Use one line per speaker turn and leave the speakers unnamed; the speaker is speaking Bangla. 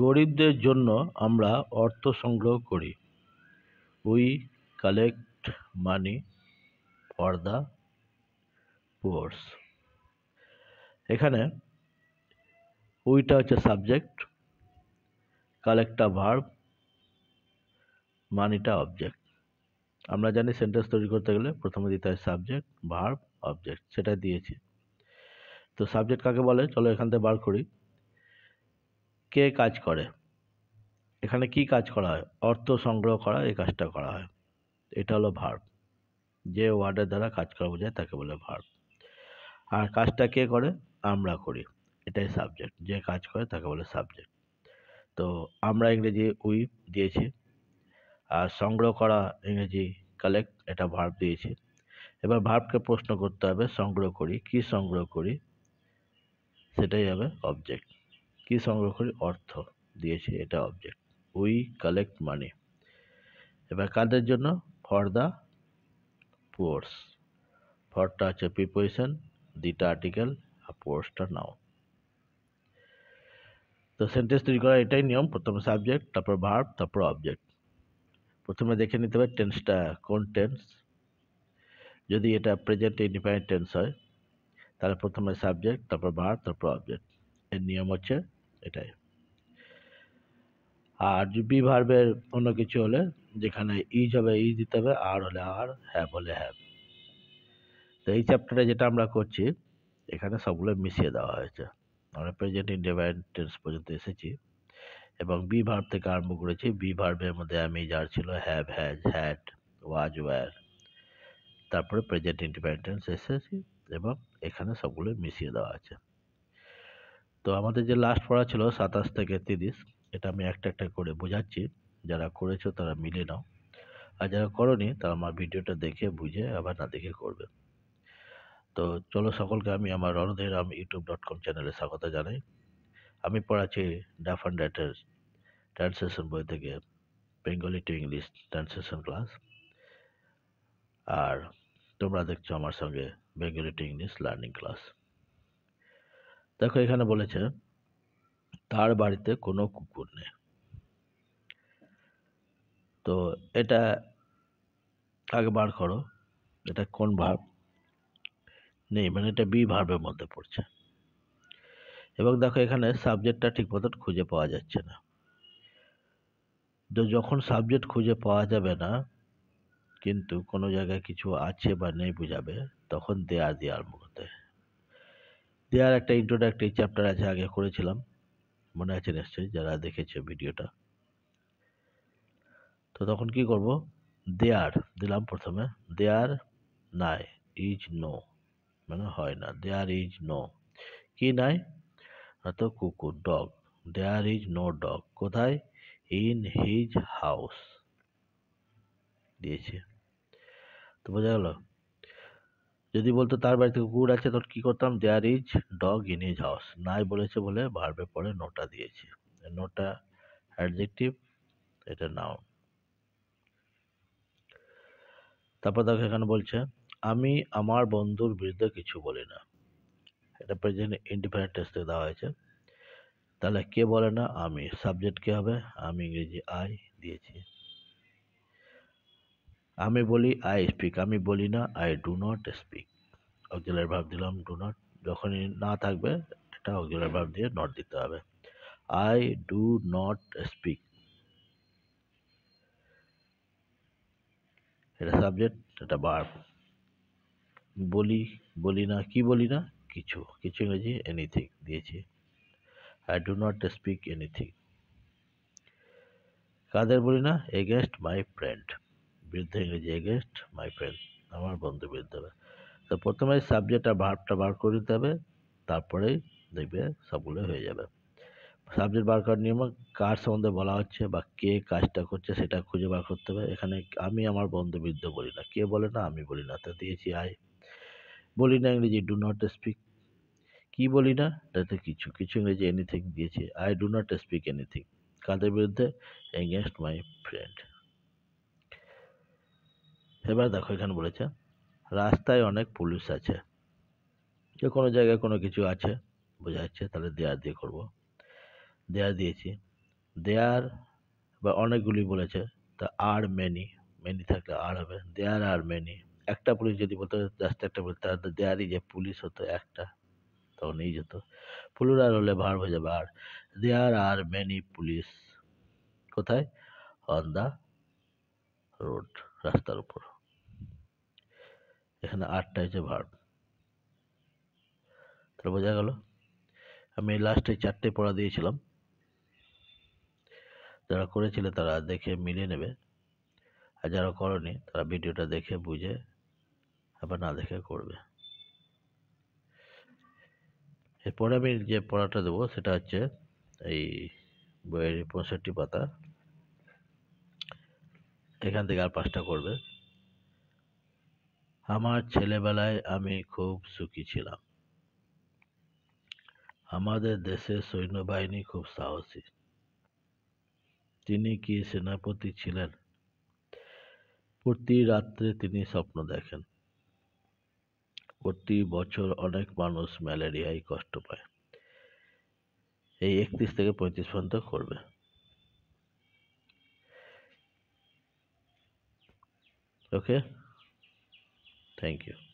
গরিবদের জন্য আমরা অর্থ সংগ্রহ করি। We collect money for the poors. এখানে উইটা হচ্ছে সাবজেক্ট, কালেক্টটা ভার্ব, মানিটা অবজেক্ট। আমরা জানি সেন্টেন্স তৈরি করতে গেলে প্রথমে দিতে হয় সাবজেক্ট, ভার্ব, অবজেক্ট, সেটা দিয়েছি। তো সাবজেক্ট কাকে বলে চলো এখান থেকে বার করি। কে কাজ করে, এখানে কি কাজ করা হয়? অর্থ সংগ্রহ করা, এই কাজটা করা হয়। এটা হলো ভার্ব, যে ওয়ার্ডের দ্বারা কাজ করা বোঝায় তাকে বলে ভার্ব। আর কাজটা কে করে? আমরা করি, এটাই সাবজেক্ট। যে কাজ করে তাকে বলে সাবজেক্ট। তো আমরা ইংরেজি উই দিয়েছি, আর সংগ্রহ করা ইংরেজি কালেক্ট, এটা ভার্ব দিয়েছি। এবার ভার্বকে প্রশ্ন করতে হবে সংগ্রহ করি, কি সংগ্রহ করি, সেটাই হবে অবজেক্ট। কি সংগ্রহ করি? অর্থ দিয়েছি, এটা অবজেক্ট। উই কালেক্ট মানি। এবার কাদের জন্য? For the পুয়ার্স। ফরটা হচ্ছে প্রিপোজিশন, দিটা আর্টিকেল, আর পুয়ার্সটা নাউন। তো সেন্টেন্স তৈরি করা এটাই নিয়ম, প্রথমে সাবজেক্ট, তারপর ভার্ব, তারপর অবজেক্ট। প্রথমে দেখে নিতে হবে টেন্সটা কোন টেন্স। যদি এটা প্রেজেন্ট ইনডিফাইনাইট টেন্স হয় তাহলে প্রথমে সাবজেক্ট, তারপর ভার্ব, তারপর অবজেক্ট। এর নিয়ম হচ্ছে এটাই। আর বি ভার্বের অন্য কিছু হলে যেখানে ইজ হবে ইজ দিতে হবে, আর হলে আর, হ্যাভ হলে হ্যাভ। তো এই চ্যাপ্টারে যেটা আমরা করছি এখানে সবগুলো মিশিয়ে দেওয়া হয়েছে। আমরা প্রেজেন্ট ইনডিফাইনাইট টেন্স পর্যন্ত এসেছি এবং বি ভার্ব থেকে আরম্ভ করেছি। বি ভার্বের মধ্যে আমি যার ছিল have, has, had, was, were, তারপরে প্রেজেন্ট ইনডিফাইনাইট টেন্স এসেছি এবং এখানে সবগুলো মিশিয়ে দেওয়া আছে। তো আমাদের যে লাস্ট পড়া ছিল 27 থেকে 30, এটা আমি একটা একটা করে বোঝাচ্ছি। যারা করেছো তারা মিলে নাও, আর যারা করনি তারা আমার ভিডিওটা দেখে বুঝে আবার না দেখে করবে। তো চলো সকলকে আমি আমার রণধীরাম youtube.com চ্যানেলে স্বাগত জানাই। আমি পড়াচ্ছি ডাফ অ্যান্ড ড্যাটের ট্রান্সলেশন বই থেকে Bengali to English translation class, আর তোমরা দেখছো আমার সঙ্গে Bengali to English learning class. দেখো এখানে বলেছে তার বাড়িতে কোনো কুকুর নেই। তো এটা আগে বার করো, এটা কোন ভার্ব? নেই, মানে এটা বি ভার্বের মধ্যে পড়ছে। এবং দেখো এখানে সাবজেক্টটা ঠিক মতন খুঁজে পাওয়া যাচ্ছে না। তো যখন সাবজেক্ট খুঁজে পাওয়া যাবে না কিন্তু কোনো জায়গায় কিছু আছে বা নেই বোঝাবে, তখন দেয়ার দিয়ে আরম্ভ করতে হয়। দেয়ার একটা ইন্ট্রোডাক্টরি চ্যাপ্টার আছে, আগে করেছিলাম, মনে আছে নিশ্চয়ই যারা দেখেছে ভিডিওটা। তো তখন কি করব? দেয়ার দিলাম প্রথমে। দেয়ার নাই, ইজ নো, মানে হয় না। দেয়ার ইজ নো, কি নাই? তো কুকুর, dog. There is no dog, কোথায়? ইন হিজ হাউস দিয়েছে। তো বোঝা গেল? যদি বলতো তার বাড়িতে কুকুর আছে তখন কি করতাম? There is dog in his house. নাই বলেছে বলে ভার্বের পরে নোটা দিয়েছি। নোটা অ্যাডজেক্টিভ, এটা নাউন। তারপর দেখো এখানে বলছে আমি আমার বন্ধুর বিরুদ্ধে কিছু বলি না। এটা প্রেজেন্ট ইনডিফিনিট টেন্স থেকে দেওয়া হয়েছে। তাহলে কে বলে না? আমি। সাবজেক্ট কে হবে? আমি, ইংরেজি আই দিয়েছি। আমি বলি আই স্পিক, আমি বলি না I do not speak. Auxiliary verb দিলাম ডু নট, যখনই না থাকবে এটা অক্সিলারি ভার্ব দিয়ে নট দিতে হবে। আই ডু নট স্পিক, এটা সাবজেক্ট, এটা ভার্ব। বলি, বলি না, কি বলি না? কিছু, কিছু ইংরেজি এনিথিং দিয়েছি। I do not speak anything. কাদের বলি না? এগেনস্ট মাই ফ্রেন্ড, বিরুদ্ধে ইংরেজি এগেনস্ট মাই ফ্রেন্ড, আমার বন্ধুর বিরুদ্ধে হবে। তো প্রথমে সাবজেক্ট আর ভার্বটা বার করে দিতে হবে, তারপরেই দেখবে সবগুলো হয়ে যাবে। সাবজেক্ট বার করার নিয়ম, কার সম্বন্ধে বলা হচ্ছে বা কে কাজটা করছে সেটা খুঁজে বার করতে হবে। এখানে আমি আমার বন্ধুর বিরুদ্ধে বলি না, কে বলে না? আমি বলি না, তো দিয়েছি আই। বলি না ইংরেজি ডু নট স্পিক। কি বলি না? তাতে কিছু, কিছু ইংরেজি এনিথিং দিয়েছি। I do not speak anything, কাদের বিরুদ্ধে? Against my friend. এবার দেখো এখানে বলেছে রাস্তায় অনেক পুলিশ আছে। যে কোনো জায়গায় কোনো কিছু আছে বোঝা যাচ্ছে, তাহলে দেয়ার দিয়ে করবো। দেয়ার দিয়েছি। দেয়ার বা অনেকগুলি বলেছে, তা আর মেনি, মেনি থাকলে আর হবে, দেয়ার আর মেনি। একটা পুলিশ যদি বলতো, জাস্ট একটা বলতো, তাহলে দেয়ারই যে পুলিশ হতো একটা, তখন এই যেত। প্লুরাল হলে ভার্ব হয়ে যাবে আর। দেয়ার আর মেনি পুলিশ, কোথায়? অন দা রোড, রাস্তার উপর। এখানে আরটা হচ্ছে ভার্ব। তাহলে বোঝা গেল। আমি লাস্টে 4টে পড়া দিয়েছিলাম, যারা করেছিলে তারা দেখে মিলিয়ে নেবে, আর যারা করনি তারা ভিডিওটা দেখে বুঝে আবার না দেখে করবে। এরপরে আমি যে পড়াটা দেবো সেটা হচ্ছে এই বইয়ের 65 পাতা, এখান থেকে আর 5টা করবে। আমার ছেলেবেলায় আমি খুব সুখী ছিলাম। আমাদের দেশের সৈন্যবাহিনী খুব সাহসী। তিনি কি সেনাপতি ছিলেন? প্রতি রাত্রে তিনি স্বপ্ন দেখেন। প্রতি বছর অনেক মানুষ ম্যালেরিয়ায় কষ্ট পায়। এই 31 থেকে 35 পর্যন্ত করবে। ওকে, থ্যাংক ইউ।